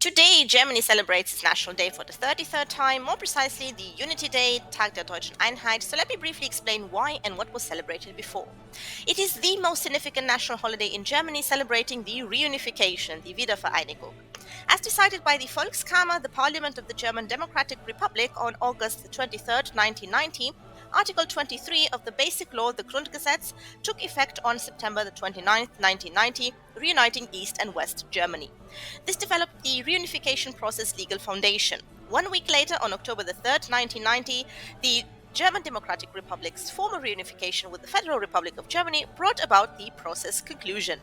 Today, Germany celebrates its National Day for the 33rd time, more precisely the Unity Day, Tag der Deutschen Einheit. So let me briefly explain why and what was celebrated before. It is the most significant national holiday in Germany, celebrating the reunification, the Wiedervereinigung. As decided by the Volkskammer, the Parliament of the German Democratic Republic on August 23rd, 1990, Article 23 of the Basic Law, the Grundgesetz, took effect on September 29, 1990, reuniting East and West Germany. This developed the reunification process legal foundation. 1 week later, on October 3rd, 1990, the German Democratic Republic's former reunification with the Federal Republic of Germany brought about the process conclusion.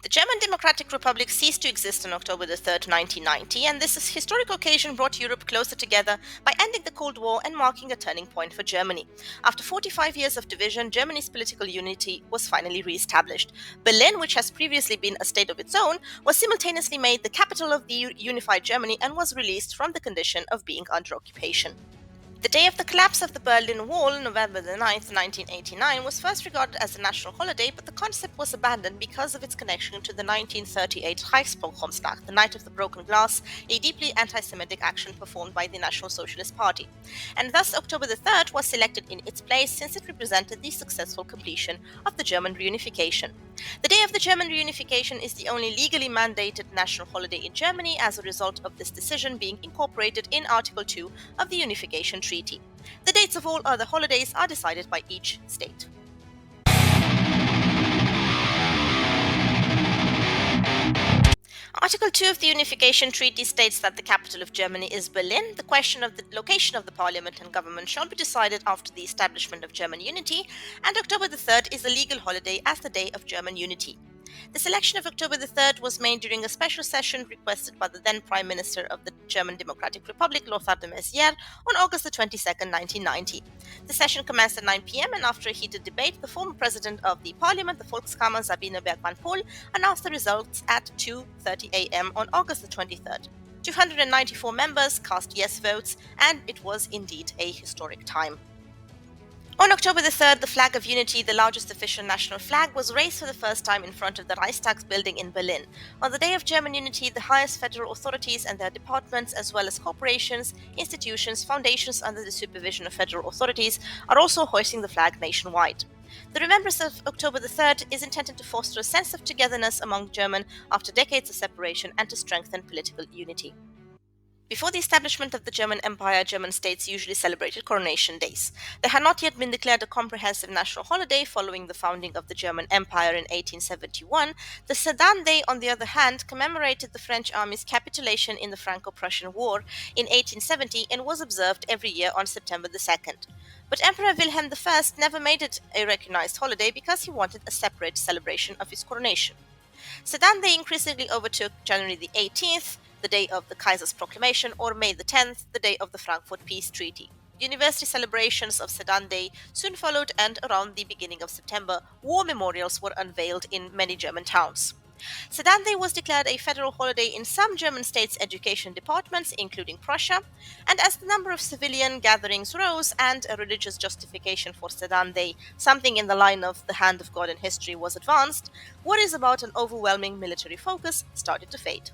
The German Democratic Republic ceased to exist on October 3rd, 1990, and this historic occasion brought Europe closer together by ending the Cold War and marking a turning point for Germany. After 45 years of division, Germany's political unity was finally re-established. Berlin, which has previously been a state of its own, was simultaneously made the capital of the unified Germany and was released from the condition of being under occupation. The day of the collapse of the Berlin Wall, November 9, 1989, was first regarded as a national holiday, but the concept was abandoned because of its connection to the 1938 Reichspogromsnacht, the Night of the Broken Glass, a deeply anti-Semitic action performed by the National Socialist Party. And thus October 3rd was selected in its place since it represented the successful completion of the German reunification. The day of the German reunification is the only legally mandated national holiday in Germany as a result of this decision being incorporated in Article 2 of the Unification Treaty. The dates of all other holidays are decided by each state. Article 2 of the Unification Treaty states that the capital of Germany is Berlin. The question of the location of the parliament and government shall be decided after the establishment of German unity, and October 3rd is a legal holiday as the Day of German Unity. The selection of October 3rd was made during a special session requested by the then Prime Minister of the German Democratic Republic, Lothar de Maizière, on August 22nd, 1990. The session commenced at 9 p.m. and after a heated debate, the former President of the Parliament, the Volkskammer, Sabine Bergmann-Pohl, announced the results at 2:30 a.m. on August 23rd. 294 members cast yes votes, and it was indeed a historic time. On October 3rd, the flag of unity, the largest official national flag, was raised for the first time in front of the Reichstag building in Berlin. On the Day of German Unity, the highest federal authorities and their departments, as well as corporations, institutions, foundations under the supervision of federal authorities, are also hoisting the flag nationwide. The remembrance of October 3rd is intended to foster a sense of togetherness among Germans after decades of separation and to strengthen political unity. Before the establishment of the German Empire, German states usually celebrated coronation days. They had not yet been declared a comprehensive national holiday following the founding of the German Empire in 1871. The Sedan Day, on the other hand, commemorated the French army's capitulation in the Franco-Prussian War in 1870 and was observed every year on September 2nd. But Emperor Wilhelm I never made it a recognized holiday because he wanted a separate celebration of his coronation. Sedan Day increasingly overtook January the 18th, the day of the Kaiser's proclamation, or May the 10th, the day of the Frankfurt Peace Treaty. University celebrations of Sedan Day soon followed, and around the beginning of September, war memorials were unveiled in many German towns. Sedan Day was declared a federal holiday in some German states' education departments, including Prussia, and as the number of civilian gatherings rose and a religious justification for Sedan Day, something in the line of the hand of God in history, was advanced, worries about an overwhelming military focus started to fade.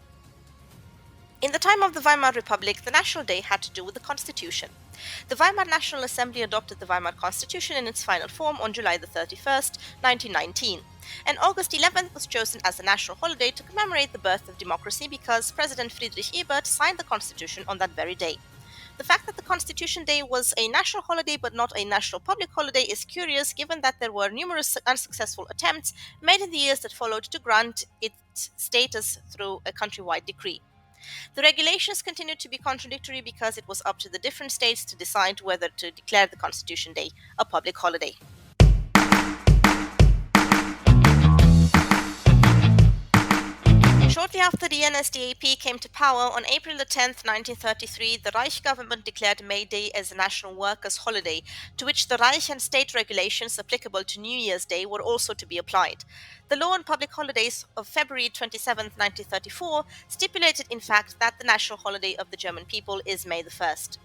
In the time of the Weimar Republic, the National Day had to do with the Constitution. The Weimar National Assembly adopted the Weimar Constitution in its final form on July 31st, 1919, and August 11th was chosen as a national holiday to commemorate the birth of democracy because President Friedrich Ebert signed the Constitution on that very day. The fact that the Constitution Day was a national holiday but not a national public holiday is curious, given that there were numerous unsuccessful attempts made in the years that followed to grant its status through a countrywide decree. The regulations continued to be contradictory because it was up to the different states to decide whether to declare the Constitution Day a public holiday. Shortly after the NSDAP came to power, on April 10, 1933, the Reich government declared May Day as a national workers' holiday, to which the Reich and state regulations applicable to New Year's Day were also to be applied. The law on public holidays of February 27, 1934, stipulated in fact that the national holiday of the German people is May 1st.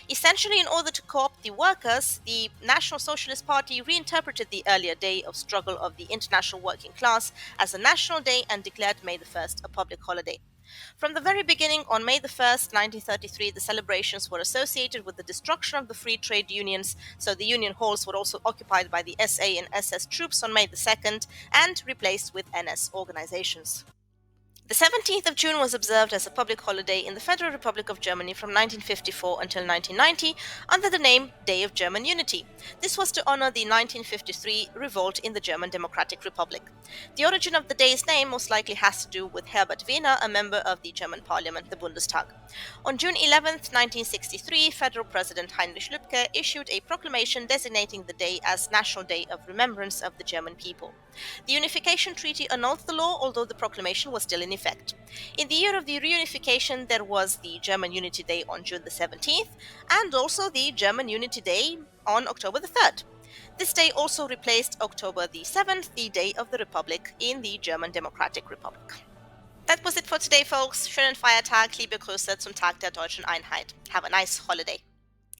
Essentially, in order to co-opt the workers, the National Socialist Party reinterpreted the earlier day of struggle of the international working class as a national day and declared May 1st a public holiday. From the very beginning, on May 1st, 1933, the celebrations were associated with the destruction of the free trade unions, so the union halls were also occupied by the SA and SS troops on May 2nd and replaced with NS organizations. The 17th of June was observed as a public holiday in the Federal Republic of Germany from 1954 until 1990 under the name Day of German Unity. This was to honor the 1953 revolt in the German Democratic Republic. The origin of the day's name most likely has to do with Herbert Wehner, a member of the German parliament, the Bundestag. On June 11th, 1963, Federal President Heinrich Lübke issued a proclamation designating the day as National Day of Remembrance of the German people. The Unification Treaty annulled the law, although the proclamation was still in effect. In the year of the reunification, there was the German Unity Day on June the 17th and also the German Unity Day on October the 3rd. This day also replaced October the 7th, the Day of the Republic in the German Democratic Republic. That was it for today, folks. Schönen Feiertag, liebe Grüße zum Tag der Deutschen Einheit. Have a nice holiday.